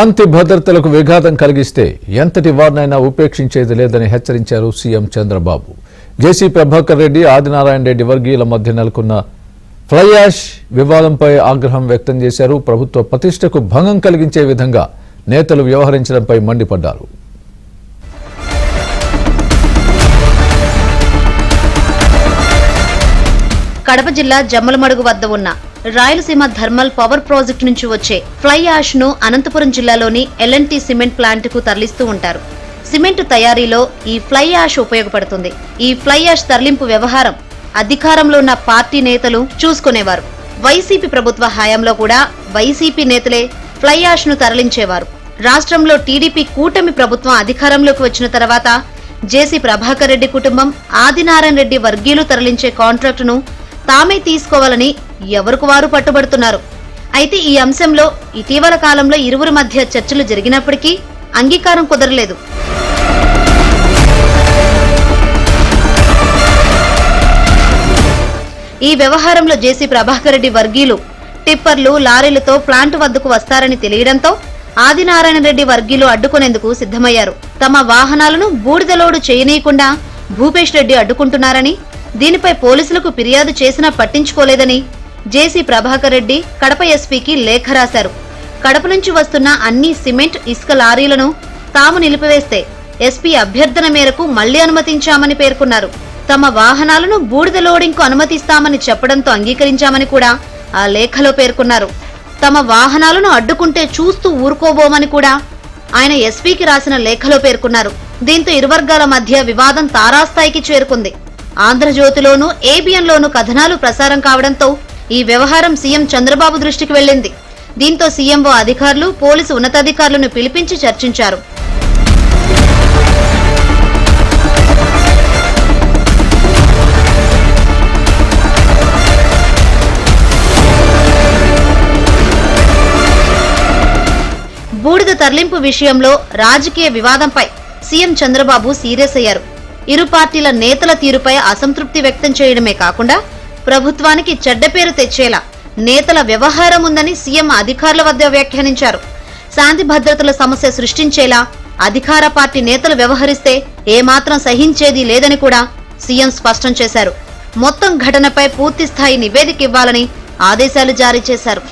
శాంతి భద్రతలకు విఘాతం కలిగిస్తే ఎంతటి వారినైనా ఉపేక్షించేది లేదని హెచ్చరించారు సీఎం చంద్రబాబు. జేసీ ప్రభాకర్ రెడ్డి, ఆదినారాయణ రెడ్డి వర్గీయుల మధ్య నెలకొన్న ఫ్లై యాష్ వివాదంపై ఆగ్రహం వ్యక్తం చేశారు. ప్రభుత్వ ప్రతిష్టకు భంగం కలిగించే విధంగా నేతలు వ్యవహరించడంపై మండిపడ్డారు. కడప జిల్లా జమ్మలమడుగు వద్ద ఉన్న రాయలసీమ థర్మల్ పవర్ ప్రాజెక్టు నుంచి వచ్చే ఫ్లై యాష్ ను అనంతపురం జిల్లాలోని ఎల్ఎన్టీ సిమెంట్ ప్లాంట్ కు తరలిస్తూ ఉంటారు. సిమెంట్ తయారీలో ఈ ఫ్లై యాష్ ఉపయోగపడుతుంది. ఈ ఫ్లై యాష్ తరలింపు వ్యవహారం అధికారంలో ఉన్న పార్టీ నేతలు చూసుకునేవారు. వైసీపీ ప్రభుత్వ హయాంలో కూడా వైసీపీ నేతలే ఫ్లై యాష్ ను తరలించేవారు. రాష్ట్రంలో టీడీపీ కూటమి ప్రభుత్వం అధికారంలోకి వచ్చిన తర్వాత జేసీ ప్రభాకర్ రెడ్డి కుటుంబం, ఆదినారాయణ రెడ్డి వర్గీయులు తరలించే కాంట్రాక్టును తామే తీసుకోవాలని ఎవరికి వారు పట్టుబడుతున్నారు. అయితే ఈ అంశంలో ఇటీవల కాలంలో ఇరువురి మధ్య చర్చలు జరిగినప్పటికీ అంగీకారం కుదరలేదు. ఈ వ్యవహారంలో జేసీ ప్రభాకర్ రెడ్డి వర్గీయులు టిప్పర్లు, లారీలతో ప్లాంట్ వద్దకు వస్తారని తెలియడంతో ఆదినారాయణ రెడ్డి వర్గీయులు అడ్డుకునేందుకు సిద్ధమయ్యారు. తమ వాహనాలను బూడిదలోడు చేయనీయకుండా భూపేష్ రెడ్డి అడ్డుకుంటున్నారని, దీనిపై పోలీసులకు ఫిర్యాదు చేసినా పట్టించుకోలేదని జేసీ ప్రభాకర్ రెడ్డి కడప ఎస్పీకి లేఖ రాశారు. కడప నుంచి వస్తున్న అన్ని సిమెంట్, ఇసుక లారీలను తాము నిలిపివేస్తే ఎస్పీ అభ్యర్థన మేరకు మళ్లీ అనుమతించామని పేర్కొన్నారు. తమ వాహనాలను బూడిద లోడింగ్కు అనుమతిస్తామని చెప్పడంతో అంగీకరించామని కూడా ఆ లేఖలో పేర్కొన్నారు. తమ వాహనాలను అడ్డుకుంటే చూస్తూ ఊరుకోబోమని కూడా ఆయన ఎస్పీకి రాసిన లేఖలో పేర్కొన్నారు. దీంతో ఇరు వర్గాల మధ్య వివాదం తారాస్థాయికి చేరుకుంది. ఆంధ్రజ్యోతిలోనూ, ఏబిఎన్లోనూ కథనాలు ప్రసారం కావడంతో ఈ వ్యవహారం సీఎం చంద్రబాబు దృష్టికి వెళ్లింది. దీంతో సీఎంఓ అధికారులు, పోలీసు ఉన్నతాధికారులను పిలిపించి చర్చించారు. బూడిద తరలింపు విషయంలో రాజకీయ వివాదంపై సీఎం చంద్రబాబు సీరియస్ అయ్యారు. ఇరు పార్టీల నేతల తీరుపై అసంతృప్తి వ్యక్తం చేయడమే కాకుండా ప్రభుత్వానికి చెడ్డ పేరు తెచ్చేలా నేతల వ్యవహారం ఉందని సీఎం అధికారుల వద్ద వ్యాఖ్యానించారు. శాంతి భద్రతల సమస్య సృష్టించేలా అధికార పార్టీ నేతలు వ్యవహరిస్తే ఏమాత్రం సహించేది లేదని కూడా సీఎం స్పష్టం చేశారు. మొత్తం ఘటనపై పూర్తిస్థాయి నివేదిక ఇవ్వాలని ఆదేశాలు జారీ చేశారు.